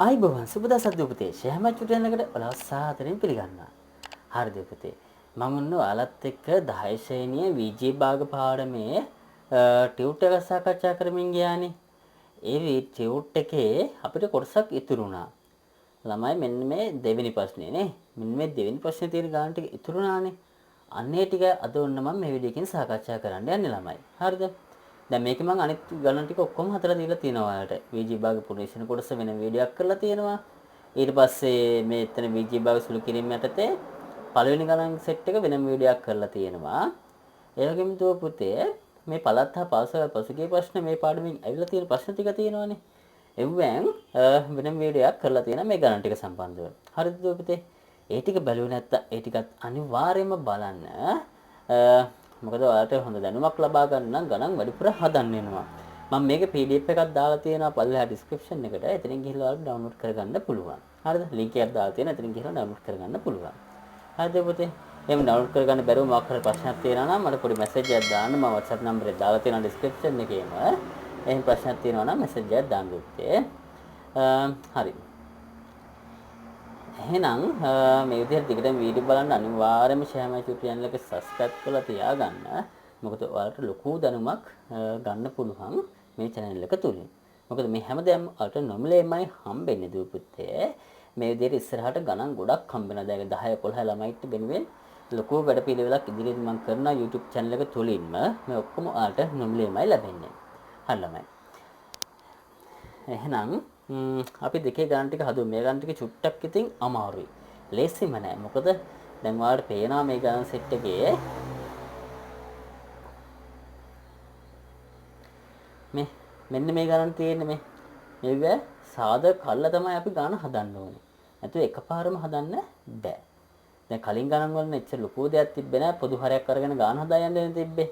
ආයිබෝවන් සුබ දවසක් දුපතේ ෂෑම චුට්ටනකට ඔලව සාදරයෙන් පිළිගන්නවා. හරිද පුතේ? මම ඔන්න ඔයාලත් එක්ක 10 ශ්‍රේණියේ විජේ භාග පාඩමේ ටියුට් එක සාකච්ඡා කරමින් ගියානේ. ඒ ටියුට් එකේ අපිට කොටසක් ඉතුරු වුණා. ළමයි මෙන්න මේ දෙවෙනි ප්‍රශ්නේ නේ. මෙන්න මේ දෙවෙනි ප්‍රශ්නේ තියෙන ගාන ටික ඉතුරු වුණානේ. අන්නේ ටික අද ඔන්න මම මේ වීඩියෝ එකෙන් සාකච්ඡා කරන්න යන්නේ ළමයි. හරිද? දැන් මේකේ මම අනිත් ගණන් ටික ඔක්කොම හදලා දීලා තියෙනවා ඔයාලට. VG භාග පුරේෂණ කොටස වෙන වීඩියෝ එකක් කරලා තියෙනවා. ඊට පස්සේ මේ එතන VG භාග සුළු කිරීම යටතේ පළවෙනි ගණන් සෙට් එක වෙනම වීඩියෝ එකක් කරලා තියෙනවා. ඒ වගේම දුව පුතේ මේ පළාත් හා පාසල් පසුගිය ප්‍රශ්න මේ පාඩමින් ඇවිල්ලා තියෙන ප්‍රශ්න ටික තියෙනවානේ. එව්වෙන් වෙනම වීඩියෝ එකක් කරලා තියෙනවා මේ ගණන් ටික සම්බන්ධව. හරිද දුව පුතේ? ඒ ටික බැලුවේ නැත්තම් ඒ ටිකත් අනිවාර්යයෙන්ම බලන්න. මොකද ඔයාලට හොඳ දැනුමක් ලබා ගන්න නම් ගණන් වැඩිපුර හදන්න වෙනවා. මම මේකේ PDF එකක් දාලා තියෙනවා පල්ලෙහා description එකට. එතනින් ගිහිල්ලා ඔයාලට download කරගන්න පුළුවන්. හරිද? link එකක් දාලා තියෙනවා. එතනින් ගිහිල්ලා download කරගන්න පුළුවන්. හරිද පුතේ? එහෙම download කරගන්න බැරුව මොකක් හරි ප්‍රශ්නයක් තියෙනවා නම් මට පොඩි message එකක් දාන්න. මම WhatsApp number එක දාලා තියෙනවා description එකේම. එහෙම ප්‍රශ්නයක් තියෙනවා නම් message එකක් දාන්න පුතේ. හරි. එහෙනම් මේ විදිහට දිගටම වීඩියෝ බලන්න අනිවාර්යයෙන්ම ෂෙයා මයි YouTube channel එක subscribe කරලා තියාගන්න. මොකද ඔයාලට ලොකු දැනුමක් ගන්න පුළුවන් මේ channel එක තුලින්. මොකද මේ හැමදේම ඔයාලට නොමිලේමයි හම්බෙන්නේ දුව පුතේ. මේ විදිහට ඉස්සරහට ගණන් ගොඩක් හම්බෙනවා. දැන් 10 11 ළමයිට වෙනුවෙන් ලොකු වැඩපිළිවෙලක් ඉදිරියට මම කරනවා YouTube channel එක තුලින්ම. මේ ඔක්කොම ඔයාලට නොමිලේමයි ලැබෙන්නේ. හරි ළමයි. එහෙනම් අපි දෙකේ ගණන් ටික හදුවා. මේ ගණන් ටික චුට්ටක් ඉතින් අමාරුයි. ලේසිම නෑ. මොකද දැන් ඔයාලට පේනවා මේ ගණන් සෙට් එකේ මෙන්න මේ ගණන් තියෙන්නේ මේ. මේක සාධක කල්ලා තමයි අපි ගණන් හදන්න ඕනේ. නැතුව එකපාරම හදන්න බෑ. දැන් කලින් ගණන් වල එච්චර ලොකු දෙයක් තිබ්බේ නෑ. පොදු හරයක් අරගෙන ගණන් හදා යන්න තිබ්බේ.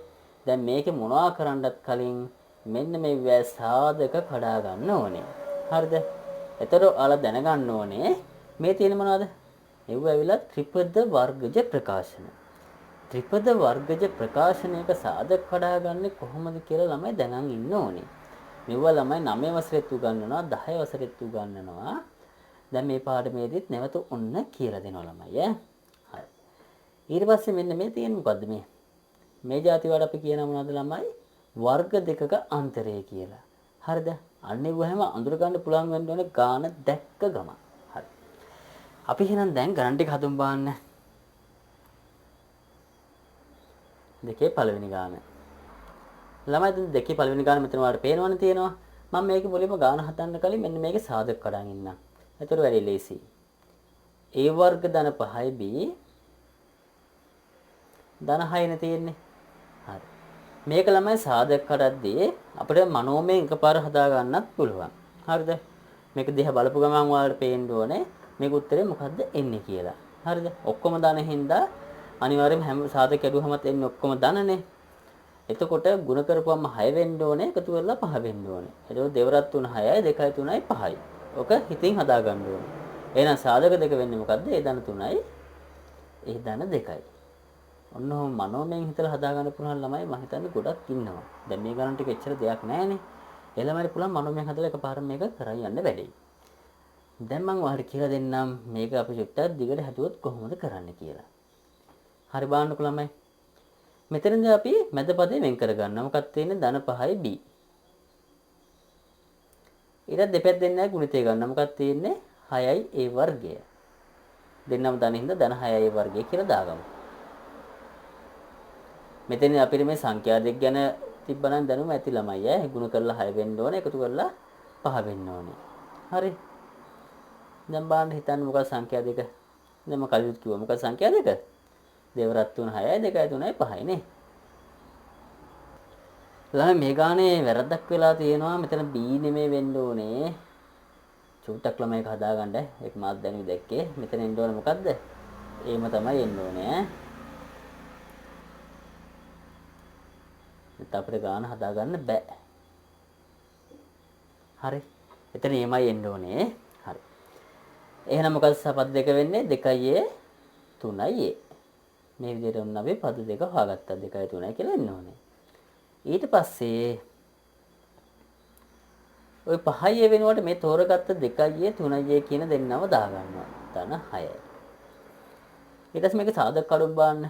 දැන් මේකේ මොනවා කරන්නත් කලින් මෙන්න මේ සාධක කඩා ගන්න ඕනේ. හරිද? එතකොට ඔයාලා දැනගන්න ඕනේ මේ තියෙන මොනවද? ඒව ඇවිල්ලා ත්‍රිපද වර්ගජ ප්‍රකාශන. ත්‍රිපද වර්ගජ ප්‍රකාශනයක සාධක කඩාගන්නේ කොහොමද කියලා ළමයි දැනන් ඉන්න ඕනේ. මෙවුවා ළමයි 9 වසරේත් උගන්වනවා 10 වසරේත් උගන්වනවා. දැන් මේ පාඩමේදීත් නැවත ඔන්න කියලා දෙනවා ළමයි ඈ. හරි. ඊට පස්සේ මෙන්න මේ තියෙන මොකද්ද මේ? මේ જાති වල අපි කියන මොනවද ළමයි? වර්ග දෙකක අන්තරය කියලා. හරිද? අන්න ඒව හැම අඳුර ගන්න පුළුවන් වෙන්න ඕනේ ගාන දැක්ක ගම. හරි. අපි එහෙනම් දැන් ගණන් ටික හදුම් බලන්න. දෙකේ පළවෙනි ගාන. ළමයි දැන් දෙකේ පළවෙනි ගාන මෙතන ඔයාලට පේනවනේ තියෙනවා. මම මේකේ මුලින්ම ගාන හදන්න කලින් මෙන්න මේකේ සාධක කඩන් ඉන්නම්. ඒතර වැඩි ලේසි. a වර්ග ධන 5යි b ධන 6නේ තියෙන්නේ. හරි. මේක ළමයි සාධක කඩද්දී අපිට මනෝමය එකපාර හදා ගන්නත් පුළුවන්. හරිද? මේක දිහා බලපු ගමන් ඔයාලට පේන්න ඕනේ මේක උත්තරේ මොකද්ද එන්නේ කියලා. හරිද? ඔක්කොම ධන හින්දා අනිවාර්යයෙන්ම හැම සාධක කැඩුවමත් එන්නේ ඔක්කොම ධනනේ. එතකොට ಗುಣ කරපුවම 6 වෙන්න ඕනේ එකතු කරලා 5 වෙන්න ඕනේ. එතකොට දෙවරක් 3 6යි 2යි 3යි 5යි. ඔක හිතින් හදා ගන්න ඕනේ. එහෙනම් සාධක දෙක වෙන්නේ මොකද්ද? ඒ ධන 3යි ඒ ධන 2යි. ඔන්න ඔහොම මනෝමයෙන් හිතලා හදා ගන්න පුළුවන් ළමයි මම හිතන්නේ ගොඩක් ඉන්නවා. දැන් මේ ගණන් ටික එච්චර දෙයක් නැහැනේ. ඒ ළමයිට පුළුවන් මනෝමයෙන් හදලා එකපාරම මේක කරන් යන්න වැඩේ. දැන් මම ඔයාලට කියලා දෙන්නම් මේක අපි චුට්ටක් දිගට හදුවොත් කොහොමද කරන්න කියලා. හරි බලන්නකෝ ළමයි. මෙතනදී අපි මැද පදේ වෙන් කරගන්නවා. මොකක්ද තියෙන්නේ? ධන 5යි b. ඊට දෙපැත්තෙන් නෑ ගුණිතය ගන්න. මොකක්ද තියෙන්නේ? 6යි a වර්ගය. දෙන්නම ධන හින්දා ධන 6යි a වර්ගය කියලා දාගමු. මෙතන අපිට මේ සංඛ්‍යා දෙක ගැන තිබ්බනම් දැනුම ඇති ළමයි ඈ. ගුණ කරලා 6 වෙන්න ඕනේ. එකතු කරලා 5 වෙන්න ඕනේ. හරි. දැන් බලන්න හිතන්න මොකක්ද සංඛ්‍යා දෙක? දැන් මම කලින් කිව්වා මොකක්ද සංඛ්‍යා දෙක? දෙවරක් 3 6යි 2යි 3යි 5යි නේ. ළමයි මේ ගානේ වැරද්දක් වෙලා තියෙනවා. මෙතන b නෙමෙයි වෙන්න ඕනේ. චුට්ටක් ළමයි එක හදාගන්න. ඒක මාත් දැනුයි දැක්කේ. මෙතන එන්න ඕනේ මොකද්ද? ඒම තමයි එන්න ඕනේ ඈ. නැත්නම් අපිට ගාන හදාගන්න බෑ. හරි. එතන එමයි එන්න ඕනේ. හරි. එහෙනම් මොකද පද දෙක වෙන්නේ? 2යි a 3යි a. මේ විදිහට වුණ අපි පද දෙක හොයාගත්තා. 2යි 3යි කියලා එන්න ඕනේ. ඊට පස්සේ ওই 5 වෙනුවට මේ තෝරගත්ත 2යි 3යි කියන දෙන්නම දාගන්නවා. ධන 6යි. ඊට පස්සේ මේක සාධක කඩුම් බලන්න.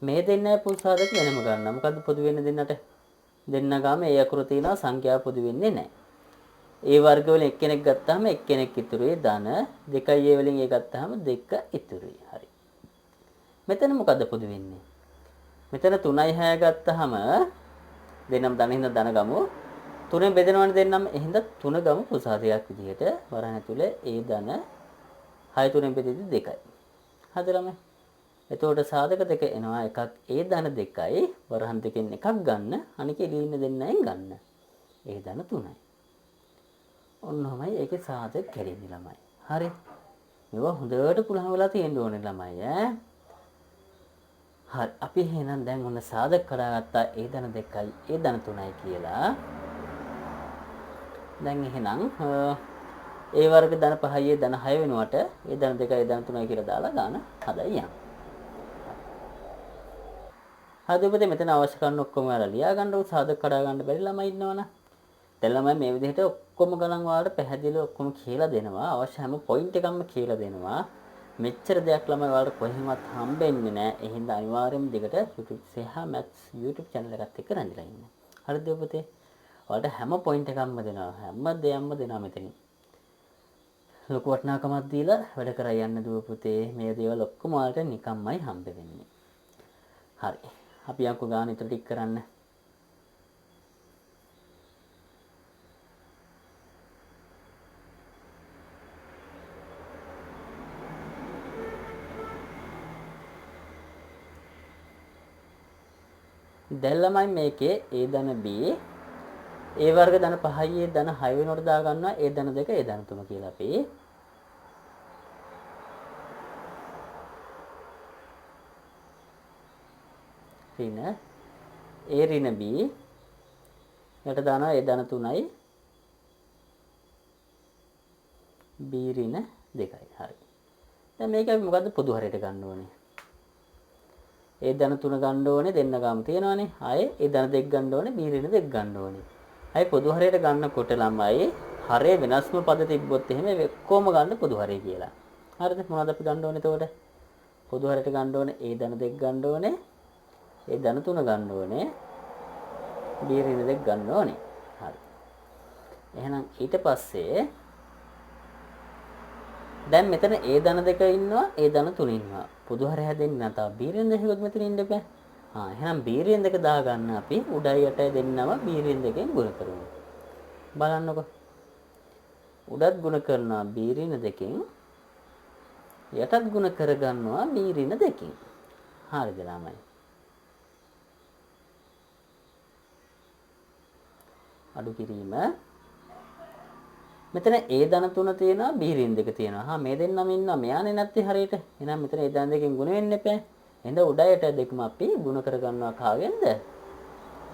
මේ දෙන්නයි පොදු සාධක වෙනම ගන්න. මොකද්ද පොදු වෙන්නේ දෙන්නට? දෙන්න ගාම ඒ අකුර තියෙනවා සංඛ්‍යාව පොදු වෙන්නේ නැහැ. ඒ වර්ග වලින් එක්කෙනෙක් ගත්තාම එක්කෙනෙක් ඉතුරුයි ධන 2යි ඒ වලින් ඒ ගත්තාම 2 ඉතුරුයි. හරි. මෙතන මොකද්ද පොදු වෙන්නේ? මෙතන 3යි 6 ගත්තාම දෙන්නම ධන හින්දා ධන ගමු. 3ෙන් බෙදෙනවනේ දෙන්නම එහෙනම් 3 ගමු පොදු සාධකයක් විදිහට වරහන් ඇතුලේ ඒ ධන 6 3ෙන් බෙදෙද්දි 2යි. හරිද ළමයි? එතකොට සාධක දෙක එනවා එකක් ඒ ධන 2යි වරහන් දෙකෙන් එකක් ගන්න අනික එළියේ ඉන්න දෙන්නයෙන් ගන්න. ඒ ධන 3යි. ඔන්නෝමයි ඒකේ සාධක කැඩෙන්නේ ළමයි. හරි. මේවා හොඳට පුලහම වෙලා තියෙන්න ඕනේ ළමයි ඈ. හරි. අපි එහෙනම් දැන් ඔන්න සාධක කඩාගත්තා ඒ ධන 2යි ඒ ධන 3යි කියලා. දැන් එහෙනම් ඒ වර්ග ධන 5යි ධන 6 වෙනුවට ඒ ධන 2යි ධන 3යි කියලා දාලා ගන්න හදයි යන්න. හරි ඔබට මෙතන අවශ්‍ය කරන ඔක්කොම ඔයාලා ලියා ගන්න උත් සාධක කඩා ගන්න බැරි ළමයි ඉන්නවනේ. දැන් ළමයි මේ විදිහට ඔක්කොම ගණන් වලට පැහැදිලිව ඔක්කොම කියලා දෙනවා. අවශ්‍ය හැම පොයින්ට් එකක්ම කියලා දෙනවා. මෙච්චර දෙයක් ළමයි වලට කොහෙවත් හම්බෙන්නේ නැහැ. ඒ හින්දා අනිවාර්යයෙන්ම දිගට YouTube සේහා Maths YouTube channel එකත් එක්ක රැඳිලා ඉන්න. හරිද ඔබට? ඔයාලට හැම පොයින්ට් එකක්ම දෙනවා. හැම දෙයක්ම දෙනවා මෙතනින්. ලොකු වටිනාකමක් දීලා වැඩ කරා යන්න දුව පුතේ. මේ දේවල් ඔක්කොම ඔයාලට නිකම්මයි හම්බ වෙන්නේ. හරි. අපි යන්කෝ ගාන ඊට ටික කරන්න. දැන් ළමයි මේකේ a ධන b ඒ වර්ග ධන 5යි ධන 6 වෙනකොට දා ගන්නවා ඒ ධන 2 ඒ ධන 3 කියලා අපි ඍණ a ඍණ b යට දානවා ඒ ධන 3යි b ඍණ 2යි හරි දැන් මේක අපි මොකද්ද පොදු හරයට ගන්න ඕනේ ඒ ධන 3 ගන්න ඕනේ දෙන්න ගාම තියෙනවානේ ආයේ ඒ ධන 2 ගන්න ඕනේ b ඍණ 2 ගන්න ඕනේ අය පොදු හරයට ගන්නකොට ළමයි හරය වෙනස්ම පද තිබ්බොත් එහෙම එක්කම ගන්න පොදු හරය කියලා. හරිද? මොනවද අපි ගන්න ඕනේ එතකොට? පොදු හරයට ගන්න ඕනේ a ධන 2 ගන්න ඕනේ. a ධන 3 ගන්න ඕනේ. b ඍණ 2 ගන්න ඕනේ. හරි. එහෙනම් ඊට පස්සේ දැන් මෙතන a ධන 2 ඉන්නවා a ධන 3 ඉන්නවා. පොදු හරය හැදෙන්නේ නැතා b ඍණ 2 මෙතන ඉන්න බෑ. එහෙනම් b ඍණ 2 දාගන්න අපි උඩයි යටයි දෙන්නම b ඍණ 2කින් ගුණ කරමු. බලන්නකො. උඩත් ගුණ කරනවා b ඍණ 2කින් යටත් ගුණ කරගන්නවා b ඍණ 2කින්. හරිද ළමයි? අඩු කිරීම මෙතන a ධන 3 තියෙනවා b ඍණ 2 තියෙනවා. මේ දෙන්නම ඉන්නවා මෙයානේ නැත්තේ හරියට. එහෙනම් මෙතන a ධන 2කින් ගුණ වෙන්න එපා. එහෙනම් උඩයට දෙකම අපි ගුණ කර ගන්නවා කාගෙන්ද?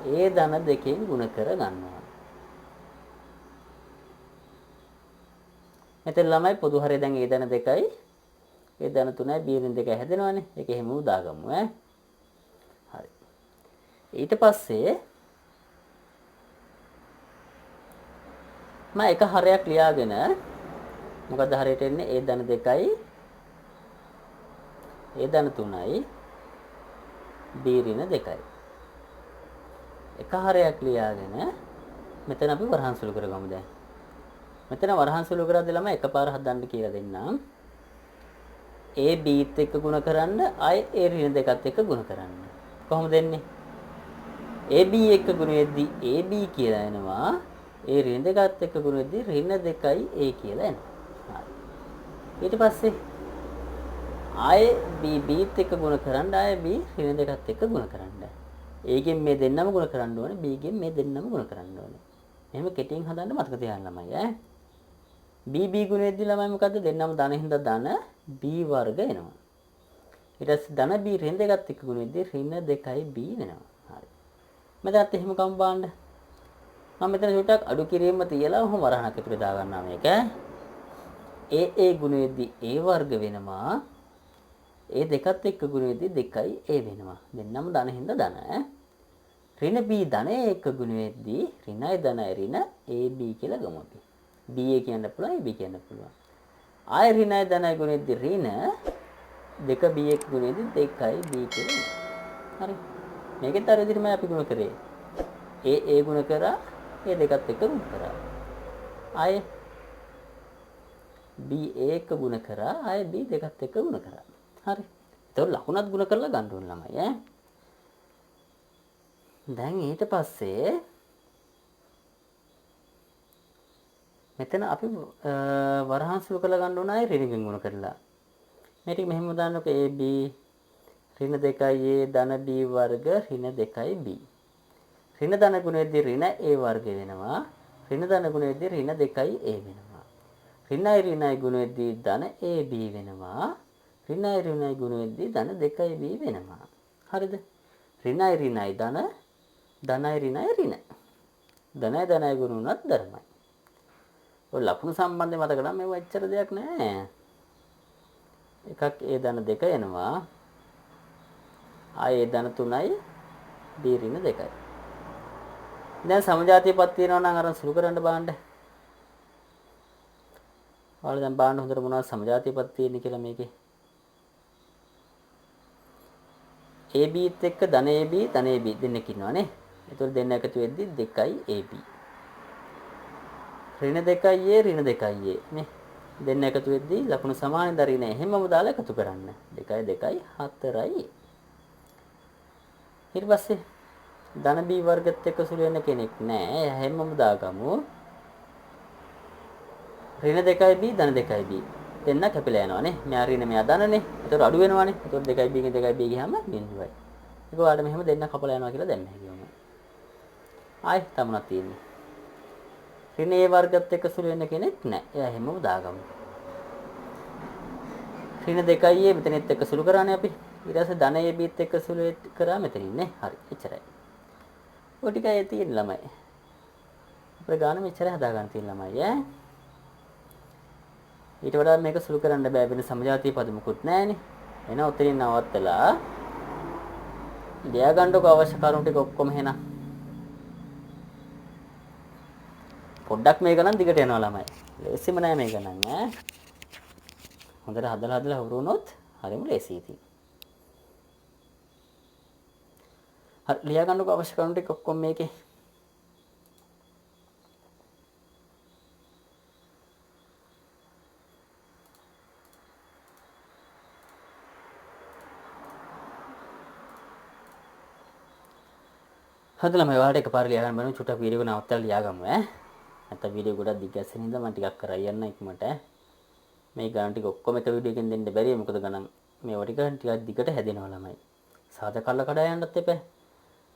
a ධන 2කින් ගුණ කර ගන්නවා. මෙතන ළමයි පොදු හරය දැන් a ධන 2යි a ධන 3යි b ඍණ 2යි හැදෙනවානේ. ඒක එහෙම උදාගමු ඈ. හරි. ඊට පස්සේ මම එක හරයක් ලියාගෙන මොකද හරයට එන්නේ a ධන 2යි a ධන 3යි b ඍණ 2යි. එක හරයක් ලියාගෙන මෙතන අපි වරහන් සුළු කරගමු දැන්. මෙතන වරහන් සුළු කරද්දී ළමයි එකපාර හදන්න කියලා දෙන්නම්. a b ත් එක්ක ගුණ කරන්න ආයේ a ඍණ 2ත් එක්ක ගුණ කරන්න. කොහොමද දෙන්නේ? a b එක්ක ගුණ වෙද්දී a b කියලා එනවා. a ඍණ 2ත් එක්ක ගුණ වෙද්දී ඍණ 2යි a කියලා එනවා. ඊට පස්සේ ආයේ b ත් එක්ක ගුණ කරන්න ආයේ b ඍණ 2ත් එක්ක ගුණ කරන්න. a ගෙන් මේ දෙන්නම ගුණ කරන්න ඕනේ b ගෙන් මේ දෙන්නම ගුණ කරන්න ඕනේ. එහෙම කෙටියෙන් හදන්න මතක තියාගන්න ළමයි ඈ. b ගුණ වෙද්දී ළමයි මොකද්ද දෙන්නම ධන හින්දා ධන b වර්ග එනවා. ඊට පස්සේ ධන b ඍණ 2ත් එක්ක ගුණ වෙද්දී ඍණ 2යි b වෙනවා. හරි. මෙතනත් එහෙම කම් බලන්න. මම මෙතන චුට්ටක් අඩු කිරීම තියලා ඔහොම වරහණක් ඇතුලේ දා ගන්නවා මේක. a ගුණ වෙද්දී a වර්ග වෙනවා. a දෙකත් එක්ක ගුණ වෙද්දී 2යි a වෙනවා. දෙන්නම ධන හින්දා ධන. ඍණ b ධන එක ගුණ වෙද්දී ඍණයි ධනයි ඍණ ab කියලා ගමු අපි. ba කියන්න පුළුවන් ab කියන්න පුළුවන්. ආය ඍණයි ධනයි ගුණ වෙද්දී ඍණ දෙක b එක ගුණ වෙද්දී 2යි b කියලා. හරි. මේකෙත් අර විදිහටම අපි ගුණ කරේ. a ගුණ කරා a දෙකත් එක්ක ගුණ කරා. ආය b a එක ගුණ කරා ආය b දෙකත් එක්ක ගුණ කරා. හරි. ඒතකොට ලකුණත් ගුණ කරලා ගන්න ඕන ළමයි ඈ. දැන් ඊට පස්සේ මෙතන අපි වරහන් සුළු කරලා ගන්න ඕන අය ඍණකින් ගුණ කරලා. මේ ටික මෙහෙම දාන්නකො AB ඍණ 2a ධන b වර්ග ඍණ 2b. ඍණ ධන ගුණෙද්දී ඍණ a වර්ග වෙනවා. ඍණ ධන ගුණෙද්දී ඍණ 2a වෙනවා. ඍණයි ඍණයි ගුණෙද්දී ධන ab වෙනවා. ඍණයි ඍණයි ගුණෙද්දී ධන 2b වෙනවා. හරිද? ඍණයි ඍණයි ධන ධනයි ඍණයි ඍණ. ධනයි ධනයි ගුණ උනත් ධර්මයි. ඔය ලකුණු සම්බන්ධය මතක නම් මේව එච්චර දෙයක් නෑ. එකක් a ධන 2 එනවා. ආයේ ධන 3යි b ඍණ 2යි. දැන් සමජාතියපත් තියෙනවා නම් අර සුළු කරන්න බලන්න. ඔයාලා දැන් බලන්න හොඳට මොනවද සමජාතියපත් තියෙන්නේ කියලා මේකේ. AB ත් එක්ක ධන AB ධන AB දෙන්නෙක් ඉන්නවනේ. ඒතකොට දෙන්න එකතු වෙද්දි 2යි AB. ඍණ 2යි A ඍණ 2යි A නේ. දෙන්න එකතු වෙද්දි ලකුණු සමානෙන් දරිනේ. හැමම දාලා එකතු කරන්න. 2යි 2යි 4යි. ඊට පස්සේ ධන B වර්ගත් එක්ක සුළු වෙන කෙනෙක් නෑ. හැමම දාගමු. ඍණ 2යි B ධන 2යි B. දෙන්න කැපිලා යනවානේ. මෙයා ඍණ මෙයා ධනනේ. ඒතකොට අඩු වෙනවානේ. ඒතකොට 2යි B ගෙන් 2යි B ගියාම බිඳුවයි. ඒක ඔයාලට මෙහෙම දෙන්න කපලා යනවා කියලා දැන් මෙහෙ කියමු. ආයි තමුණක් තියෙන්නේ. ඍණ A වර්ගත් එක්ක සුළු වෙන කෙනෙක් නෑ. එයා හැමම දාගමු. ඍණ 2යි A මෙතනෙත් එක්ක සුළු කරානේ අපි. ඊට පස්සේ ධන A B ත් එක්ක සුළු කරා මෙතනින් නේ. හරි. එච්චරයි. ඔය ටිකයි තියෙන ළමයි. අපේ ගාන මෙච්චරයි හදා ගන්න තියෙන ළමයි ඈ. ඊට වඩා මේක සුළු කරන්න බෑ වෙන සමජාතීය පද මුකුත් නැහැනේ. එහෙනම් ඔතනින් නවත්තලා ලියා ගන්නකො අවශ්‍ය කරුණු ටික ඔක්කොම එහෙනම්. පොඩ්ඩක් මේක නම් දිගට යනවා ළමයි. ලේසිම නෑ මේක නම් ඈ. හොඳට හදලා හුරු වුණොත් හරිම ලේසියි ඉතින්. හරි ලියා ගන්නකො අවශ්‍ය කරුණු ටික ඔක්කොම මේකේ. හදලා මම ඔයාලට එකපාර ලියා ගන්න බෑ චුට්ටක් වීඩියෝ එක නවත්තලා ලියා ගමු ඈ. නැත්නම් වීඩියෝ ගොඩක් දිග ගැස්සෙන හින්දා මම ටිකක් කරා යන්න ඉක්මනට ඈ. මේ ගණන් ටික ඔක්කොම එක වීඩියෝ එකෙන් දෙන්න බැරිය මොකද ගණන් මේවා ටිකක් දිගට හැදෙනවා ළමයි. සාධක කල්ල කඩා යන්නත් එපා.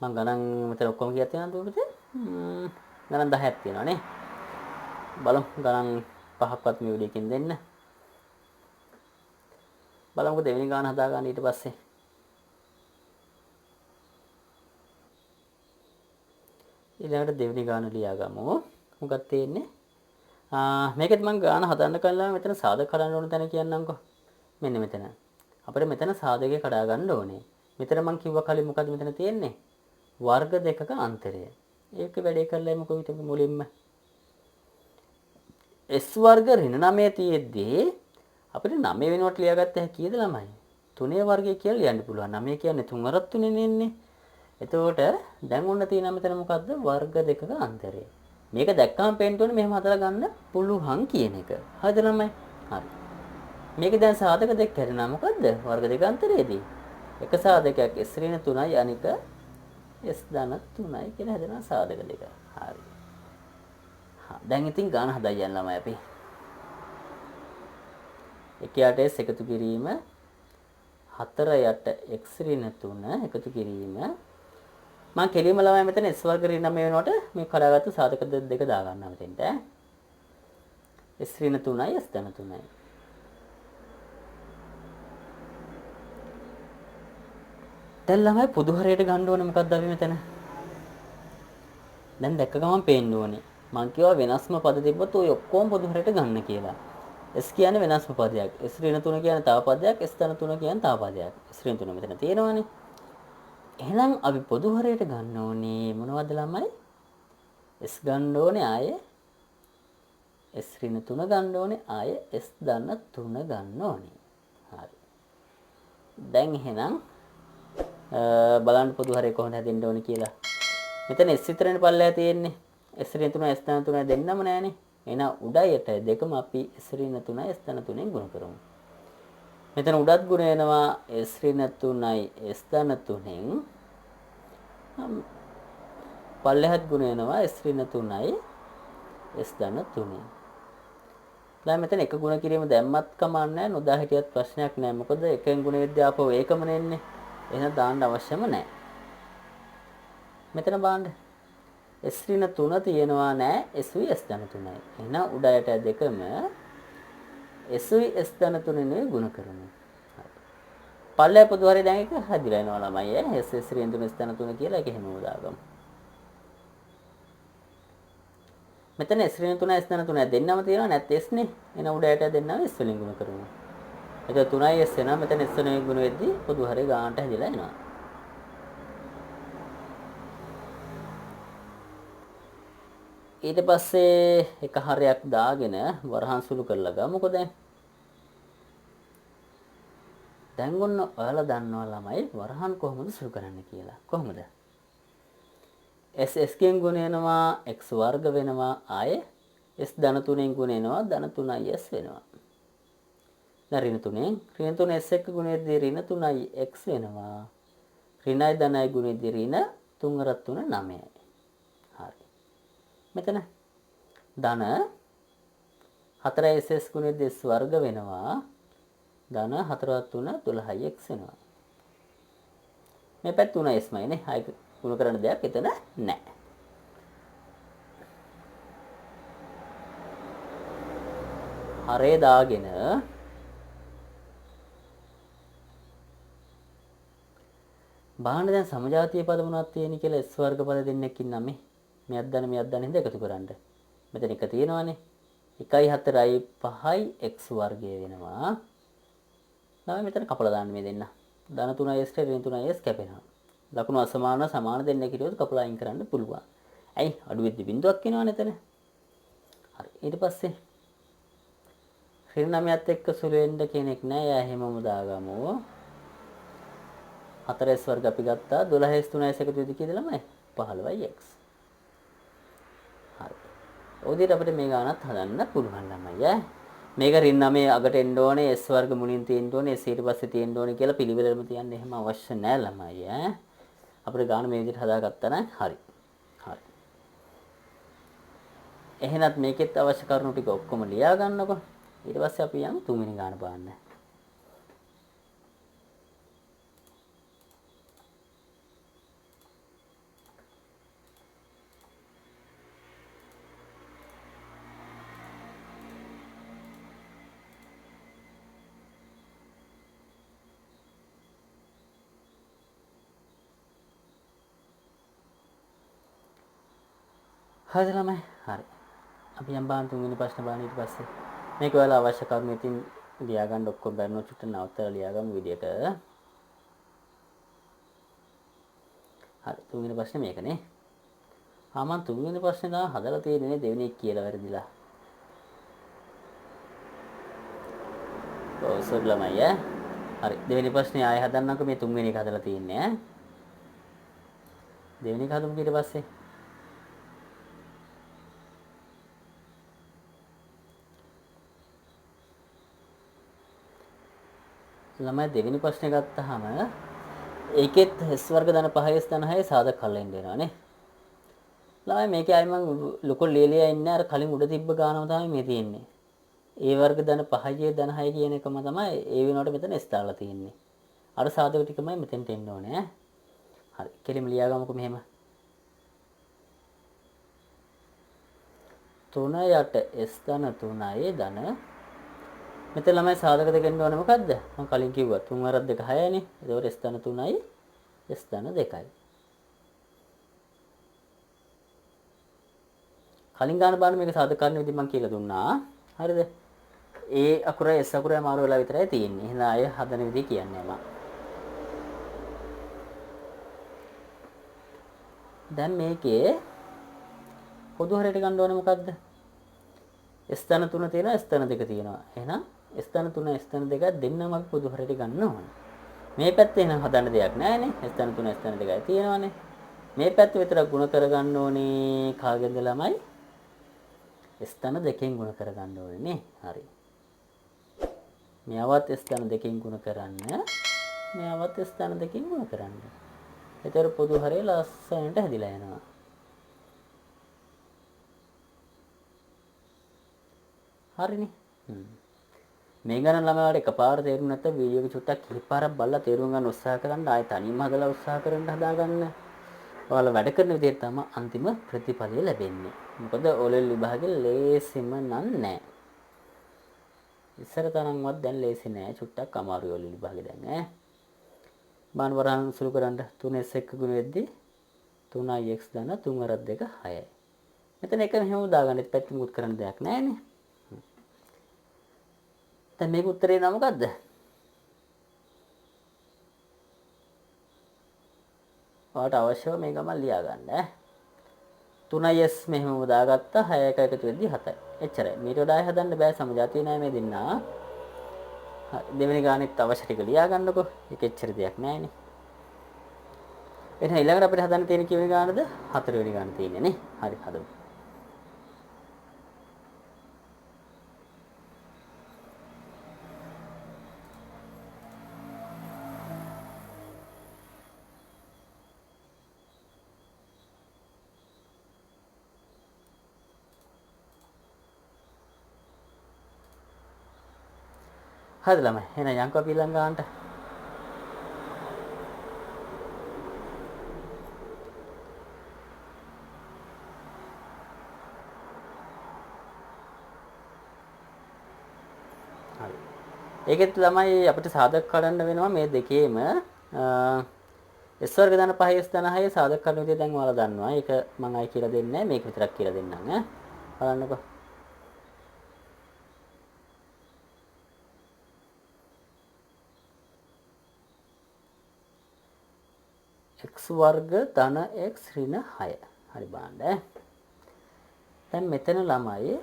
මම ගණන් මෙතන ඔක්කොම කීයක් තියෙනවද පුතේ? ගණන් 10ක් තියෙනවා නේ. බලමු ගණන් 5ක්වත් මේ වීඩියෝ එකෙන් දෙන්න. බලමුකෝ දෙවෙනි ගාන හදා ගන්න ඊට පස්සේ. ඊළඟට දෙවෙනි ගාන ලියා ගමු. මොකක්ද තියෙන්නේ? මේකෙත් මම ගාන හදන්න කලින් මෙතන සාධක කඩන්න ඕන තැන කියන්නම්කෝ. මෙන්න මෙතන. අපිට මෙතන සාධකේ කඩා ගන්න ඕනේ. මෙතන මම කිව්වා කලින් මොකද්ද මෙතන තියෙන්නේ? වර්ග දෙකක අන්තරය. ඒක වැඩේ කරලා මොකෝ හිතමු මුලින්ම. s වර්ග ඍණ 9 තියෙද්දී අපිට 9 වෙනුවට ලියාගත්ත හැකියද ළමයි? 3 වර්ගය කියලා ලියන්න පුළුවන්. 9 කියන්නේ 3 වරක් 3 නෙන්නේ. එතකොට දැන් ඔන්න තියෙන මෙතන මොකද්ද? වර්ග දෙකක අන්තරය. මේක දැක්කම පේන්න ඕනේ මෙහෙම හදලා ගන්න පුළුවන් කියන එක. හරිද ළමයි? හරි. මේක දැන් සාධක දෙක කරනවා මොකද්ද? වර්ග දෙක අන්තරයේදී. එක සාධකයක් s ඍණ 3යි අනික s ධන 3යි කියලා හදනවා සාධක දෙක. හරි. දැන් ඉතින් ගාන හදා යන්න ළමයි අපි. එක යට s එකතු කිරීම 4 යට x ඍණ 3 එකතු කිරීම මම කෙලින්ම ළමයි මෙතන s වර්ග ඍණ 9 වෙනකොට මේ කඩාගත්තු සාධක දෙක දා ගන්නවා මෙතෙන්ට s ඍණ 3යි s ධන 3යි දැන් ළමයි පොදු හරයට ගන්න ඕනේ මොකක්ද අපි මෙතන දැන් දැක්ක ගමන් පේන්න ඕනේ මම කියවා වෙනස්ම පද තිබ්බොත් ඔය ඔක්කොම පොදු හරයට ගන්න කියලා s කියන්නේ වෙනස්ම පදයක් s ඍණ 3 කියන්නේ තව පදයක් s ධන 3 කියන්නේ තව පදයක් s ඍණ 3 මෙතන තියෙනවනේ එහෙනම් අපි පොදු හරයට ගන්න ඕනේ මොනවද ළමයි? S ගන්න ඕනේ ආයේ S ඍණ 3 ගන්න ඕනේ ආයේ S ධන 3 ගන්න ඕනේ. හරි. දැන් එහෙනම් බලන්න පොදු හරය කොහොමද හැදෙන්න ඕනේ කියලා. මෙතන S විතරනේ පල්ලෙහා තියෙන්නේ. S ඍණ 3 S ධන 3 දෙන්නම නැහනේ. එහෙනම් උඩයට දෙකම අපි S ඍණ 3 S ධන 3ෙන් ගුණ කරමු. මෙතන උඩත් ගුණ වෙනවා S ඍණ 3යි S ධන 3ෙන්. පල්ලෙහාත් ගුණ වෙනවා S ඍණ 3යි S ධන 3ෙන්. දැන් මෙතන එක ගුණ කිරීම දැම්මත් කමක් නැහැ නොදා හිටියත් ප්‍රශ්නයක් නැහැ. මොකද එකෙන් ගුණ වෙද්දී ආපහු ඒකම නෙන්නේ. එහෙනම් දාන්න අවශ්‍යම නැහැ. මෙතන බලන්න S ඍණ 3 තියෙනවා නෑ S උයි S ධන 3යි. එහෙනම් උඩයට දෙකම S උයි S ධන 3නේ ගුණ කරමු. පල්ලෙය පොදු හරිය දැන් එක හදිලා එනවා ළමයි ඈ S ඍණ 3 S ධන 3 කියලා ඒක එහෙමම දාගමු. මෙතන S ඍණ 3 S ධන 3 දෙන්නම තියෙනවා නැත් S නේ. එහෙනම් උඩයට දෙන්නම S වලින් ගුණ කරමු. එතකොට 3යි S වෙනවා මෙතන S වලින් ගුණ වෙද්දී පොදු හරිය ගානට හැදිලා එනවා. ඊට පස්සේ එක හරයක් දාගෙන වරහන් සුළු කරලා ගමුකෝ දැන්. දැන් ඔන්න ඔයාලා දන්නවා ළමයි වරහන් කොහොමද සුළු කරන්න කියලා. කොහොමද? S ගෙන් ගුණ වෙනවා x වර්ග වෙනවා ආයේ s ධන 3ෙන් ගුණ වෙනවා ධන 3යි s වෙනවා. දැන් ඍණ 3 s එක්ක ගුණ වෙද්දී ඍණ 3යි x වෙනවා. ඍණයි ධනයි ගුණ වෙද්දී ඍණ 3 × 3 9යි. හරි. මෙතන ධන 4යි ss ගුණ වෙද්දී s වර්ග වෙනවා. ධන 4 × 3 12යි x වෙනවා. මේ පැත්ත 3s මයි නේ. ආයි ගුණ කරන්න දෙයක් එතන නැහැ. හරේ දාගෙන බාහන දැන් සමජාතීය පද මොනවද තියෙන්නේ කියලා s වර්ග පද දෙන්නෙක් ඉන්නා මේ. මෙයක් දන්න මෙයක් දන්න හින්දා එකතු කරන්න. මෙතන එක තියෙනවානේ. 1යි 4යි 5යි x වර්ගය වෙනවා. ළමයි මෙතන කපලා දාන්න මේ දෙන්න. ධන 3s ට ඍණ 3s කැපෙනවා. ලකුණු අසමාන සමාන දෙන්න කිරියොත් කපලා අයින් කරන්න පුළුවන්. ඇයි අඩු වෙද්දි බිඳුවක් එනවනේ එතන. හරි. ඊට පස්සේ ඍණ 9ත් එක්ක සුළු වෙන්න කෙනෙක් නැහැ. එයා හැමෝම දාගමු. 4s වර්ග අපි ගත්තා. 12s 3s එකතු වෙද්දි කීයද ළමයි? 15x. හරි. ඔය අපිට මේ ගානත් හදන්න පුළුවන් ළමයි ඈ. මේක ඍණ 9 අගට එන්න ඕනේ s වර්ග මුලින් තියෙන්න ඕනේ s ඊට පස්සේ තියෙන්න ඕනේ කියලා පිළිවෙලම තියන්න එහෙම අවශ්‍ය නැහැ ළමයි ඈ. අපිට ගාන මේ විදිහට හදාගත්තා නම් හරි. හරි. එහෙනම් මේකෙත් අවශ්‍ය කරුණු ටික ඔක්කොම ලියා ගන්නකො. ඊට පස්සේ අපි යමු තුන්වෙනි ගාන බලන්න. හරිද ළමයි? හරි. අපි යම් බලන්න තුන්වෙනි ප්‍රශ්න බලන්න ඊට පස්සේ. මේක ඔයාලා අවශ්‍ය කරුණු ඉතින් ලියා ගන්න ඔක්කොම බැරිනොත් චුට්ට නවත්තලා ලියා ගමු විදියට. හරි. තුන්වෙනි ප්‍රශ්නේ මේකනේ. මම තුන්වෙනි ප්‍රශ්නේ නා හදලා තියෙන්නේ දෙවෙනි එක කියලා වැරදිලා. ඔව් සර් ළමයි ඈ. හරි. දෙවෙනි ප්‍රශ්නේ ආයෙ හදන්නම්කෝ මේ තුන්වෙනි එක හදලා තියෙන්නේ ඈ. දෙවෙනි එක හදමු ඊට පස්සේ. ළමයි දෙවෙනි ප්‍රශ්නේ ගත්තාම ඒකෙත් s වර්ග ධන 5s ධන 6 සාධක කල්ලෙන් දෙනවා නේ. ළමයි මේකේ ආයි මම ලොකු ලියලියා ඉන්නේ අර කලින් උඩ තිබ්බ ගානම තමයි මේ තියෙන්නේ. a වර්ග ධන 5j ධන 6 කියන එකම තමයි ඒ වෙනකොට මෙතන s දාලා තියෙන්නේ. අර සාධක ටිකමයි මෙතෙන්ට එන්න ඕනේ ඈ. හරි. කෙලිම ලියා ගමුකෝ මෙහෙම. 3 යට s ධන 3යි ධන මෙතන ළමයි සාධක දෙක එන්න ඕනේ මොකද්ද? මම කලින් කිව්වා 3 වරක් 2 6නේ. ඒකෝර s ධන 3යි s ධන 2යි. කලින් ගන්න බලන්න මේක සාධක කරන විදිහ මම කියලා දුන්නා. හරිද? ඒ අකුරයි s අකුරයි මාරු වෙලා විතරයි තියෙන්නේ. එහෙනම් අය හදන විදිහ කියන්නේ මම. දැන් මේකේ පොදු හරයට ගන්න ඕනේ මොකද්ද? ස්ථාන 3 තියෙනවා ස්ථාන 2 තියෙනවා. එහෙනම් ස්ථාන 3 ස්ථාන 2 දෙන්නම අපි පොදු හරයට ගන්න ඕනේ. මේ පැත්තේ එහෙනම් හදන්න දෙයක් නැහැ නේ. ස්ථාන 3 ස්ථාන 2යි තියෙනවානේ. මේ පැත්ත විතරක් ಗುಣ කරගන්න ඕනේ කාගෙන්ද ළමයි? ස්ථාන දෙකෙන් ಗುಣ කරගන්න ඕනේ නේ. හරි. මෙයවත් ස්ථාන දෙකෙන් ಗುಣ කරන්න. මෙයවත් ස්ථාන දෙකෙන් ಗುಣ කරන්න. ඒතර පොදු හරය ලස්සනට හැදිලා යනවා. හරිනේ. මේ ගණන් ළමයාට එකපාර තේරුම් නැත්නම් වීඩියෝ එක චුට්ටක් කිහිපාරක් බලලා තේරුම් ගන්න උත්සාහ කරන්න ආයෙ තනියම හදලා උත්සාහ කරන්න හදාගන්න. ඔයාලා වැඩ කරන විදිහට තමයි අන්තිම ප්‍රතිඵලය ලැබෙන්නේ. මොකද ඔලෙල් විභාගේ ලේසිම නෑ. ඉස්සර තරම්වත් දැන් ලේසි නෑ. චුට්ටක් අමාරුයි ඔලෙල් විභාගේ දැන් ඈ. බාන වරහන් සුළු කරන්න 3s1 ගුණ වෙද්දී 3ix දාන 3 අරක් 2 6යි. මෙතන එක මෙහෙම දාගන්න පැත්ත මුත් කරන්න දෙයක් නෑනේ. දැන් මේක උත්තරේ නම මොකද්ද? ඔයාලට අවශ්‍යව මේ ගමන් ලියා ගන්න ඈ. 3s මෙහෙම දාගත්තා 6 1 එකතු වෙද්දී 7යි. එච්චරයි. මීට වඩා හදන්න බෑ සමජාතිය නෑ මේ දෙන්නා. දෙවෙනි ගානෙත් අවශ්‍ය ටික ලියා ගන්නකො. ඒක එච්චර දෙයක් නෑනේ. එහෙනම් ඊළඟට අපිට හදන්න තියෙන කීවෙනි ගානද? 4 වෙනි ගාන තියෙන්නේ නේ. හරි හදමු. හරිද ළමයි? එහෙනම් යන්කෝ අපි ඊළඟ ගානට. හරි. ඒකෙත් ළමයි අපිට සාධක කඩන්න වෙනවා මේ දෙකේම s වර්ග දාන 5s දාන 6 සාධක කඩන විදිය දැන් ඔයාලා දන්නවා. ඒක මම අය කියලා දෙන්නේ නැහැ. මේක විතරක් කියලා දෙන්නම් ඈ. බලන්නකෝ. x වර්ග ධන x ඍණ 6. හරි බලන්න ඈ. දැන් මෙතන ළමයි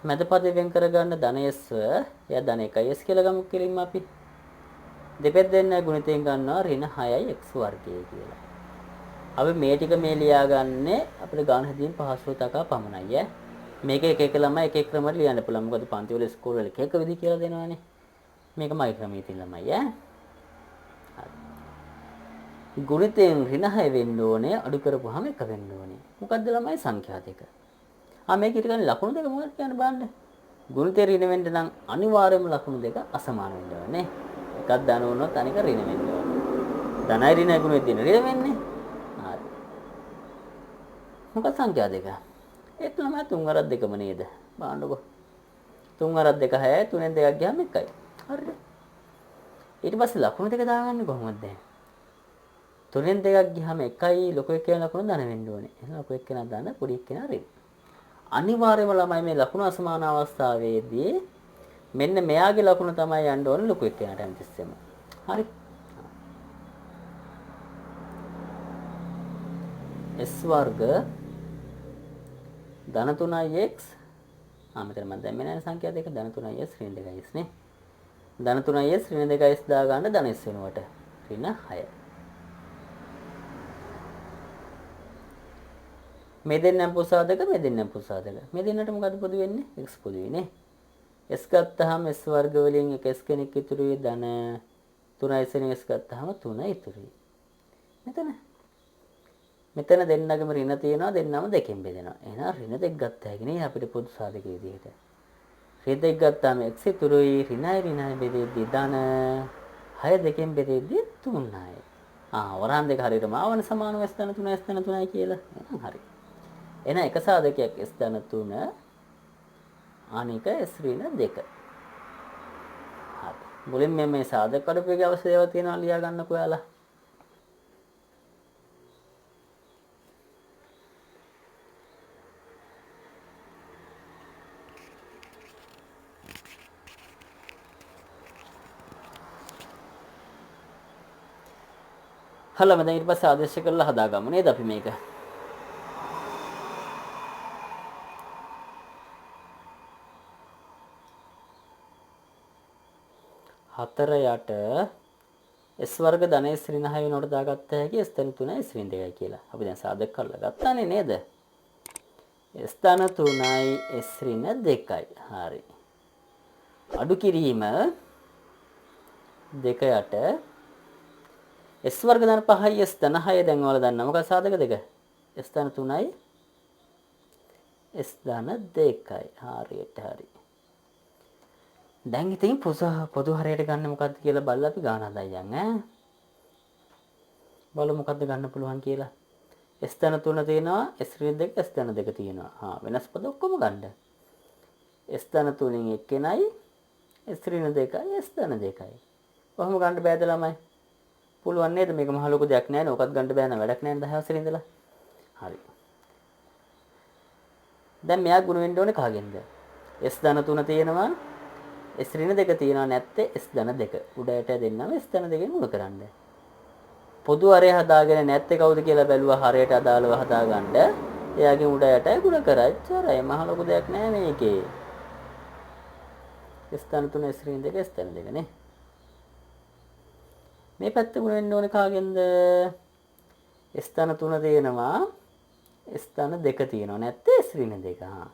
මැද පදේ වෙන් කරගන්න ධන s එයා ධන 1යි s කියලා ගමු කෙලින්ම අපි. දෙපැත්තෙන් ගුණිතයෙන් ගන්නවා ඍණ 6යි x වර්ගය කියලා. අපි මේ ටික මේ ලියාගන්නේ අපිට ගාන හැදීම් පහසුව තකා පමණයි ඈ. මේක එක එක ළමයි එක එක ක්‍රමවල ලියන්න පුළුවන්. මොකද පන්ති වල ඉස්කෝල වල එක එක විදි කියලා දෙනවානේ. මේක මගේ ක්‍රමයේ තියෙන ළමයි ඈ. ගුණිතයෙන් ඍණ 6 වෙන්න ඕනේ අඩු කරපුවාම 1 වෙන්න ඕනේ. මොකද්ද ළමයි සංඛ්‍යා දෙක. මේක ඊට ගන්න ලකුණු දෙක මොකක්ද කියන්න බලන්න. ගුණිතේ ඍණ වෙන්න නම් අනිවාර්යයෙන්ම ලකුණු දෙක අසමාන වෙන්න ඕනේ. එකක් ධන වුණොත් අනික ඍණ වෙන්න ඕනේ. ධනයි ඍණයි ගුණෙත් දින ඍණ වෙන්නේ. හරි. මොකක්ද සංඛ්‍යා දෙක? ඒ තමයි 3 අරක් දෙකම නේද? බලන්නකෝ. 3 අරක් දෙක 6යි 3ෙන් දෙකක් ගියාම 1යි. හරිද? ඊට පස්සේ ලකුණු දෙක දාගන්නේ කොහොමද දැන්? 3ෙන් දෙකක් ගියාම 1යි ලොකු එක්කෙනා ලකුණු ධන වෙන්න ඕනේ. එහෙනම් ලොකු එක්කෙනා ධන පොඩි එක්කෙනා ඍණ. අනිවාර්යයෙන්ම ළමයි මේ ලකුණු අසමාන අවස්ථාවේදී මෙන්න මෙයාගේ ලකුණ තමයි යන්න ඕනේ ලොකු එක්කෙනාට හැමතිස්සෙම. හරි. s වර්ග ධන 3x මෙතන මම දැම්මේ නැහැ සංඛ්‍යා දෙක ධන 3x ඍණ 2x නේ. ධන 3x ඍණ 2x දා ගන්න ධන s වෙනුවට ඍණ 6. මේ දෙන්නම් පුසාදක මේ දෙන්නම් පුසාදක. මේ දෙන්නට මොකද පොදු වෙන්නේ? x පොදු වෙන්නේ. s ගත්තාම s වර්ග වලින් එක s කෙනෙක් ඉතුරුයි ධන 3s වෙනින් s ගත්තාම 3 ඉතුරුයි. මෙතන දෙන්නගම ඍණ තියෙනවා දෙන්නම දෙකෙන් බෙදෙනවා. එහෙනම් ඍණ දෙක ගත්ත හැකිනේ අපිට පොදු සාධකයේ විදිහට. ඍණ දෙක ගත්තාම x ඉතුරුයි ඍණයි බෙදෙද්දී ධන 6 දෙකෙන් බෙදෙද්දී 3යි. වරහන් දෙක හරියටම ආවන සමානව s ධන 3 s ධන 3යි කියලා. එහෙනම් හරි. එහෙනම් එක සාධකයක් s ධන 3 අනික s ඍණ 2. හරි. මුලින් මේ සාධක කඩපුවේ අවශ්‍ය දේවල් තියෙනවා ලියා ගන්නකො ඔයාලා. හලම දැන් ඊට පස්සේ ආදේශ කරලා හදාගමු නේද අපි මේක. හතර යට S වර්ග ධන S ඍණ 6 වෙනකොට දාගත්ත හැකි S ධන 3 S ඍණ 2යි කියලා. අපි දැන් සාධක කරලා ගත්තානේ නේද? S ධන 3යි S ඍණ 2යි. හරි. අඩු කිරීම 2 යට S වර්ග ධන 5යි S ධන 6 දැන් ඔයාලා දන්නා මොකක්ද සාධක දෙක? S ධන 3යි S ධන 2යි. හරියට හරි. දැන් ඉතින් පොදු හරයට ගන්න මොකද්ද කියලා බලලා අපි ගාන හදයියන් ඈ. බලමු මොකද්ද ගන්න පුළුවන් කියලා. S ධන 3 තියෙනවා S ඍණ 2 S ධන 2 තියෙනවා. වෙනස් පද ඔක්කොම ගන්න. S ධන 3න් එක්කෙනයි S ඍණ 2යි S ධන 2යි. කොහොම ගන්න බෑද ළමයි? පුළුවන් නේද? මේක මහ ලොකු දෙයක් නෑ නේ. ඔකත් ගන්න බෑ නෑ වැඩක් නෑ 10 වසරේ ඉඳලා. හරි. දැන් මෙයා ගුණ වෙන්න ඕනේ කාගෙන්ද? S ධන 3 තියෙනවා S ඍණ 2 තියෙනවා නැත්තේ S ධන 2. උඩයට දෙන්නම S ධන 2ෙන් ගුණ කරන්න. පොදු හරය හදාගෙන නැත්තේ කවුද කියලා බැලුවා හරයට අදාළව හදාගන්න. එයාගේ උඩයට ගුණ කරා. එච්චරයි. මහ ලොකු දෙයක් නෑ මේකේ. S ධන 3 S ඍණ 2 S ධන 2 නේ. මේ පැත්ත ගුණ වෙන්න ඕනේ කාගෙන්ද? S ධන 3 තියෙනවා S ධන 2 තියෙනවා නැත්තේ S ඍණ 2.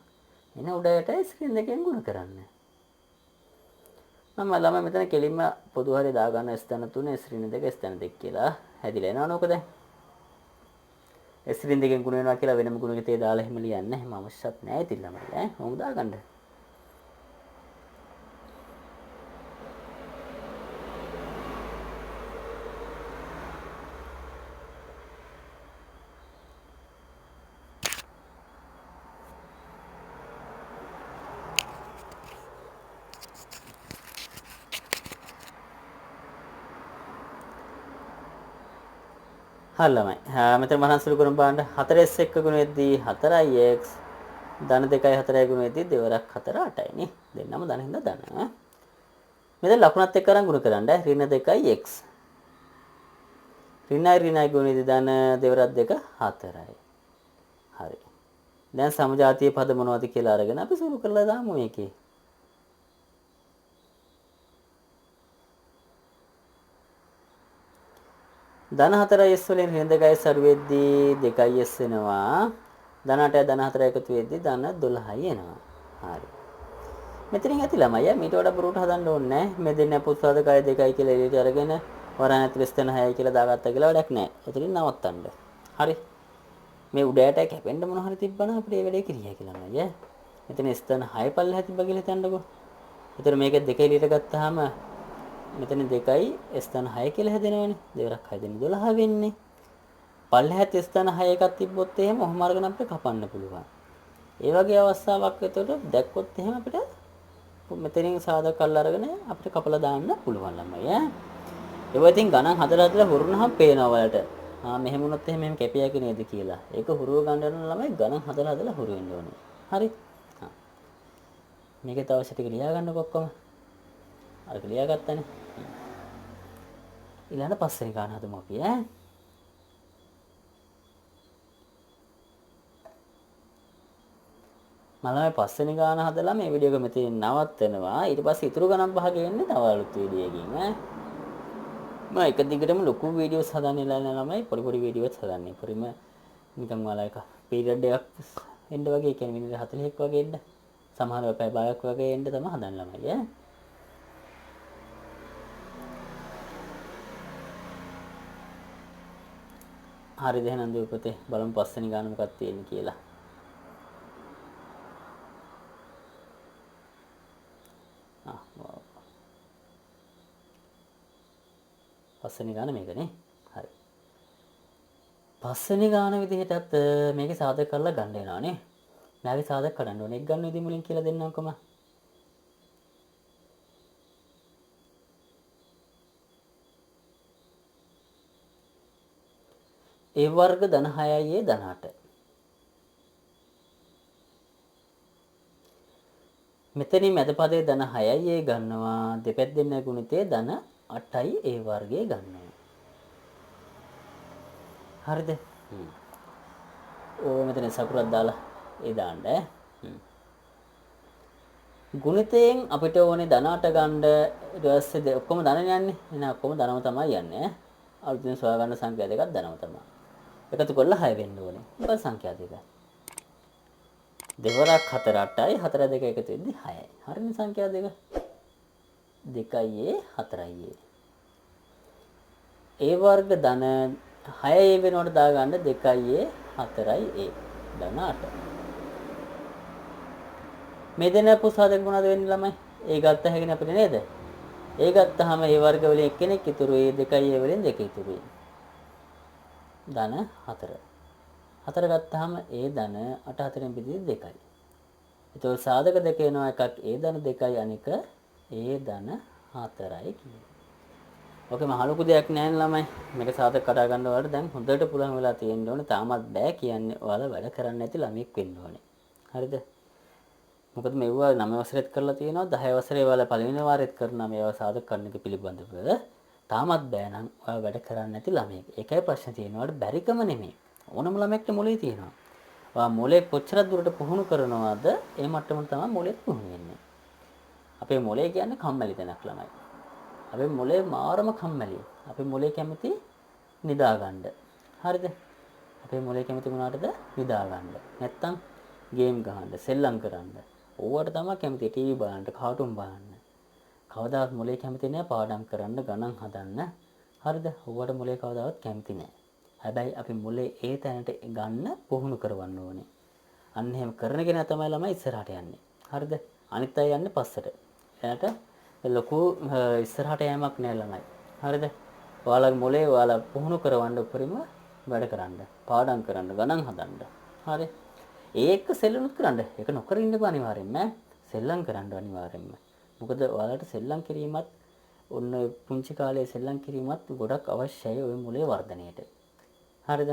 එන උඩයට S ඍණ 2ෙන් ගුණ කරන්න. මම ළම මෙතන කෙලින්ම පොදු හරය දාගන්න S ධන 3 S ඍණ 2 S ධන 2 කියලා හැදිලා එනවා නෝක දැන්. S ඍණ 2ෙන් ගුණ වෙනවා කියලා වෙනම ගුණකතේ දාලා එහෙම ලියන්න. එහෙම අවශ්‍යත් නැහැ ඉතින් ළමයි ඈ. මොකද දාගන්න. හල්ලමයි. මෙතන මහාන් සුළු කරමු බලන්න 4s එක්ක ගුණ වෙද්දී 4ix ධන 2යි 4යි ගුණ වෙද්දී දෙවරක් 4 8යි නේ. දෙන්නම ධන හින්දා ධන. මෙතන ලකුණත් එක්ක අරන් ගුණ කරන්න. ඍණ 2යි x. ඍණයි ගුණ වෙද්දී ධන දෙවරක් 2 4යි. හරි. දැන් සමජාතීය පද මොනවද කියලා අරගෙන අපි සුළු කරලා දාමු මේකේ. ධන 4s වලින් ඍණ 2s අඩු වෙද්දී 2s වෙනවා. ධන 8යි ධන 4යි එකතු වෙද්දී ධන 12යි එනවා. හරි. මෙතනින් ඇති ළමයි මීට වඩා බොරුවට හදන්න ඕනේ නැහැ. මේ දෙන්න පුස්තකය 2යි කියලා එළියට අරගෙන වරණ ඇතුළේ ස්තන 6යි කියලා දාගත්තා කියලා වැඩක් නැහැ. එතනින් නවත්තන්න. හරි. මේ උඩයට කැපෙන්න මොන හරි තිබ්බනම් අපිට මේ වැඩේ කිරියා කියලා ළමයි ඈ. මෙතන ස්තන 6 පල්ලෙහා තිබ්බ කියලා හිතන්නකෝ. එතන මේක 2 එළියට ගත්තාම මෙතන 2යි ස්ථාන 6 කියලා හැදෙනවනේ. දෙවරක් 6 දෙන්නේ 12 වෙන්නේ. පල්ලෙහාත් ස්ථාන 6 එකක් තිබ්බොත් එහෙම ඔහොම අරගෙන අපිට කපන්න පුළුවන්. ඒ වගේ අවස්ථාවක් එතකොට දැක්කොත් එහෙම අපිට මෙතනින් සාධක අල්ල අරගෙන අපිට කපලා දාන්න පුළුවන් ළමයි ඈ. ඒවා ඉතින් ගණන් හදලා හුරුනහම පේනවා ඔයාලට. මෙහෙම වුණොත් එහෙම මෙහෙම කැපියක නේද කියලා. ඒක හුරුව ගන්න යන ළමයි ගණන් හදලා හුරු වෙන්න ඕනේ. හරි. මේකේ තව ටික ලියා ගන්නකො ඔක්කොම. අර ලියා ගත්තනේ. ඊළඟ පස්වෙනි ගාන හදමු අපි ඈ. මම පස්වෙනි ගාන හදලා මේ වීඩියෝ එක මෙතනින් නවත්තනවා. ඊට පස්සේ ඊතුරු ගණන් භාගය එන්නේ තව අලුත් වීඩියෝ එකකින් ඈ. මම එක දිගටම ලොකු වීඩියෝස් හදන්නේ නැහැ ළමයි. පොඩි පොඩි වීඩියෝස් හදන්නේ. පරිම නිකන් ඔයාලා එක පීරියඩ් එකක් එන්න වගේ කියන්නේ මිනිත් 40ක් වගේ එන්න. සමහරව පැය භාගයක් වගේ එන්න තමයි හදන්නේ ළමයි ඈ. හරිද එහෙනම් දුපතේ බලමු පස්වෙනි ගාන මොකක්ද තියෙන්නේ කියලා. පස්වෙනි ගාන මේකනේ. හරි. පස්වෙනි ගාන විදිහටත් මේකේ සාධක කරලා ගන්න වෙනවානේ. මෑගේ සාධක කරන්න ඕනේ. එක් ගන්න විදිහ මුලින් කියලා දෙන්නම්කම. ඒ වර්ග ධන 6යි ධන 8. මෙතනින් මැද පදේ ධන 6යි ගන්නවා. දෙපැත්තෙන් ගුණිතේ ධන 8යි ඒ වර්ගයේ ගන්නවා. හරිද? ඕ මෙතන සකුරක් දාලා ඒ දාන්න. ගුණිතයෙන් අපිට ඕනේ ධන 8 ගන්න ඊට පස්සේ ඔක්කොම ධන යන්නේ. එහෙනම් ඔක්කොම ධනම තමයි යන්නේ. අලුතෙන් සොයා ගන්න සංඛ්‍යා දෙකක් ධනම තමයි. එකතු කරලා 6 වෙන්න ඕනේ. මොකද සංඛ්‍යා දෙක. දෙවරක් 4 8යි 4 2 එකතු වෙද්දි 6යි. හරිනේ සංඛ්‍යා දෙක. 2යි 4යි. ඒ වර්ග ධන 6 වෙනකොට දාගන්න 2යි 4යි ධන 8. මේ දෙන පුසාදක මොනවද වෙන්නේ ළමයි? ඒ ගත්ත හැකිනේ අපිට නේද? ඒ ගත්තාම ඒ වර්ග වලින් එක්කෙනෙක් ඉතුරු වෙයි 2යි වලින් දෙක ඉතුරු වෙයි. ධන 4. 4 ගත්තාම ඒ ධන 8 4න් බෙදී 2යි. ඒතකොට සාධක දෙක එනවා එකක් ඒ ධන 2යි අනික ඒ ධන 4යි කියන්නේ. ඔකේ මහ ලොකු දෙයක් නෑ ළමයි. මේක සාධක කඩා ගන්න වලට දැන් හොඳට පුළුවන් වෙලා තියෙන්න ඕනේ. තාමත් බෑ කියන්නේ ඔයාලා වැඩ කරන්න නැති ළමෙක් වෙන්න ඕනේ. හරිද? මොකද මේවා 9 වසරේත් කරලා තියෙනවා 10 වසරේ ඔයාලා පළවෙනි වාරෙත් කරනවා මේවා සාධක කරන එක පිළිබඳව. තාමත් බෑ නම් ඔයා වැඩ කරන්නේ නැති ළමයෙක්. ඒකයි ප්‍රශ්නේ තියෙන්නේ. ඔයාලට බැරිකම නෙමෙයි. ඕනම ළමයෙක්ට මොලේ තියෙනවා. ඔයා මොලේ කොච්චර දුරට පුහුණු කරනවද ඒ මට්ටමට තමයි මොලේත් පුහුණු වෙන්නේ. අපේ මොලේ කියන්නේ කම්මැලි තැනක් ළමයි. අපේ මොලේ මාරම කම්මැලි. අපේ මොලේ කැමති නිදා ගන්න. හරිද? අපේ මොලේ කැමති මොනවටද? නිදා ගන්න. නැත්තම් ගේම් ගහන්න, සෙල්ලම් කරන්න. ඕවට තමයි කැමති ටීවී බලන්න, කාටුන් බලන්න. කවදාවත් මොලේ කැමති නෑ පාඩම් කරන්න, ගණන් හදන්න. හරිද? ඕවට මොලේ කවදාවත් කැමති නෑ. හැබැයි අපි මොලේ ඒ තැනට ගන්න පුහුණු කරවන්න ඕනේ. අන්න එහෙම කරන කෙනා තමයි ළමයි ඉස්සරහට යන්නේ. හරිද? අනිත් අය යන්නේ පස්සට. එයාට ලොකු ඉස්සරහට යෑමක් නෑ ළමයි. හරිද? ඔයාලගේ මොලේ ඔයාලා පුහුණු කරවන්න උපරිම වැඩ කරන්න, පාඩම් කරන්න, ගණන් හදන්න. හරි? ඒක සෙල්ලම්ත් කරන්න. ඒක නොකර ඉන්න බෑ අනිවාර්යෙන්ම. සෙල්ලම් කරන්න අනිවාර්යෙන්ම. මොකද ඔයාලට සෙල්ලම් කිරීමත් ඔන්න පුංචි කාලේ සෙල්ලම් කිරීමත් ගොඩක් අවශ්‍යයි ওই මොලේ වර්ධනයට. හරිද?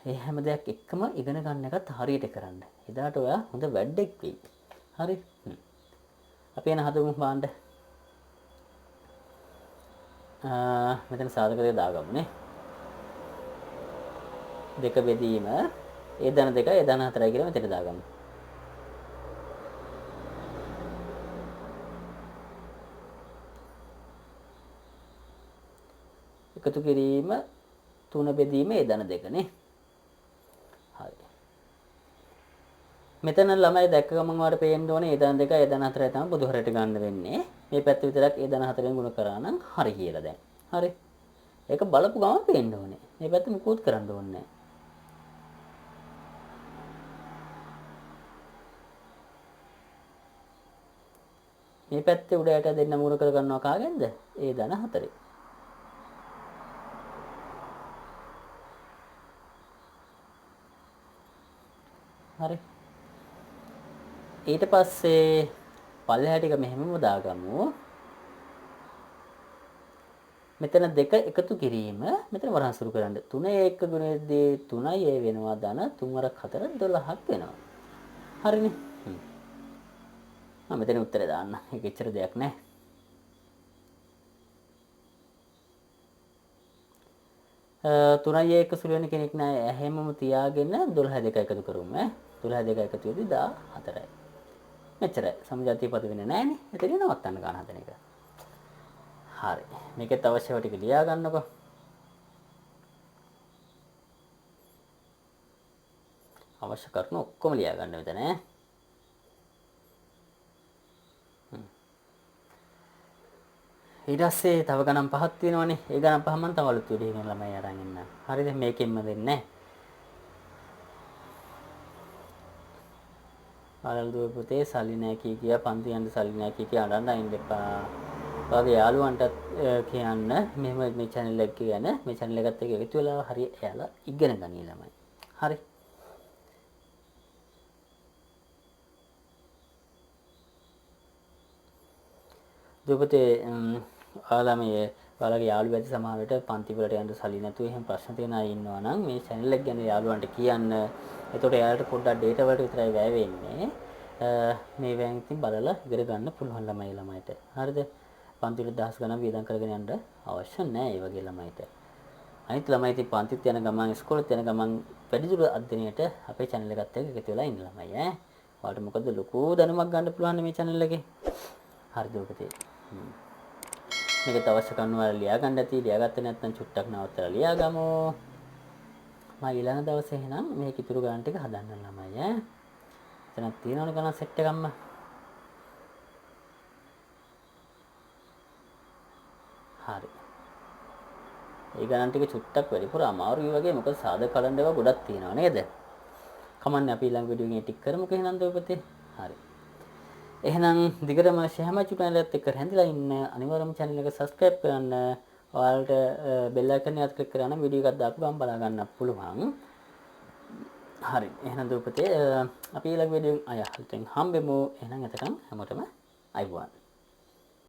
මේ හැම දෙයක් එක්කම ඉගෙන ගන්න එකත් හරියට කරන්න. එදාට ඔයා හොඳ වැඩෙක් වෙයි. හරි? අපි එන හදමු බාන්න. මෙතන සාධක දෙක දාගමුනේ. දෙක බෙදීම ඒ ධන 2යි ඒ ධන 4යි කියලා මෙතන දාගමු. එකතු කිරීම 3 බෙදීම ඒ ධන 2 නේ. හරි. මෙතන ළමයි දැක්ක ගමන් වාට පේන්න ඕනේ ඒ ධන 2යි ඒ ධන 4යි තමයි බුදුහරයට ගන්න වෙන්නේ. මේ පැත්ත විතරක් ඒ ධන 4ෙන් ගුණ කරා නම් හරි කියලා දැන්. හරි. ඒක බලපු ගමන් පේන්න ඕනේ. මේ පැත්ත මුකුත් කරන්න ඕනේ නැහැ. මේ පැත්තේ උඩ යට දෙන්න මුණ කර ගන්නවා කාගෙන්ද? ඒ ධන 4. හරි. ඊට පස්සේ පල්ලෙහා ටික මෙහෙමම දාගමු. මෙතන දෙක එකතු කිරීම මෙතන වරහන් සුරු කරන්න. 3 1 ගුණෙද්දී 3යි ඒ වෙනවා ධන 3 වරක් 4 12ක් වෙනවා. හරිනේ. මෙතන උත්තරේ දාන්න. ඒක එච්චර දෙයක් නෑ. තුනයි එක සුළු වෙන කෙනෙක් නෑ. එහෙමම තියාගෙන 12 දෙක එකතු කරමු ඈ. 12 දෙක එකතු වෙද්දි 14යි. මෙච්චරයි. සමජාතිය පද වෙන්නේ නෑනේ. එතනින් නවත්තන්න ගන්න හදන එක. හරි. මේකෙත් අවශ්‍යව ටික ලියා ගන්නකො. අවශ්‍ය කරන ඔක්කොම ලියා ගන්න මෙතන ඈ. ඊට පස්සේ තව ගණන් පහක් තියෙනවනේ. ඒ ගණන් පහ මම තව අලුත් විදිහකින් ළමයි අරන් එන්න. හරිද? මේකෙන්ම දෙන්නේ නැහැ. දුව පුතේ සල්ලි නැහැ කිය පන්ති යන්න සල්ලි නැහැ කිය අඬන්න අයින් එපා. ඔයාගේ යාළුවන්ටත් කියන්න මෙහෙම මේ channel එක ගැන මේ channel එකත් එක්ක එකතු වෙලා හරි එයාලා ඉගෙන ගන්න ළමයි. හරි. දුපතේ ඔයාලගේ යාළුවෝ ඇති සමහර විට පන්ති වලට යන්න සල්ලි නැතුව එහෙම ප්‍රශ්න තියෙන අය ඉන්නවා නම් මේ channel එක ගැන යාළුවන්ට කියන්න. එතකොට එයාලට පොඩ්ඩක් data වලට විතරයි වැය වෙන්නේ. මේ වෑන් ඉතින් බලලා ඉගෙන ගන්න පුළුවන් ළමයිට. හරිද? පන්ති වල දහස් ගණන් වියදම් කරගෙන යන්න අවශ්‍ය නැහැ ඒ වගේ ළමයිට. අනිත් ළමයි ඉතින් පන්තිත් යන ගමන් ඉස්කෝලේත් යන ගමන් වැඩිදුර අධ්‍යයනයට අපේ channel එකත් එක්ක එකතු වෙලා ඉන්න ළමයි ඈ. ඔයාලට මොකද ලොකු දැනුමක් ගන්න පුළුවන් මේ channel එකේ. හරිද පුතේ? මේකට අවශ්‍ය කරන වල ලියා ගන්න ඇති. ලියාගත්තේ නැත්නම් චුට්ටක් නවත්තලා ලියාගමු. මම ඊළඟ දවසේ එහෙනම් මේක ඉතුරු ගන්න ටික හදන්න ළමයි ඈ. එතනක් තියෙනවනේ ගණන් සෙට් එකක්ම. හරි. ඒ ගණන් ටික චුට්ටක් වැඩිපුර අමාරුයි වගේ මොකද සාධක කලන්න ඒවා ගොඩක් තියෙනවා නේද? කමන්නේ අපි ඊළඟ වීඩියෝ එකේ ටික කරමුක එහෙනම් දෙවපතේ. හරි. එහෙනම් දිගටම ශහම චුට්ටක් එක්ක රැඳිලා ඉන්න අනිවාර්යයෙන්ම channel එක subscribe කරන්න. ඔයාලට බෙල් අයිකන් එකත් ක්ලික් කරලා නම් වීඩියෝ එකක් දාපු ගමන් බලා ගන්න පුළුවන්. හරි. එහෙනම් දෙවපතේ අපි ඊළඟ වීඩියෝ අය හම්බෙමු. එහෙනම් එතකන් හැමෝටම අයුබෝවන්.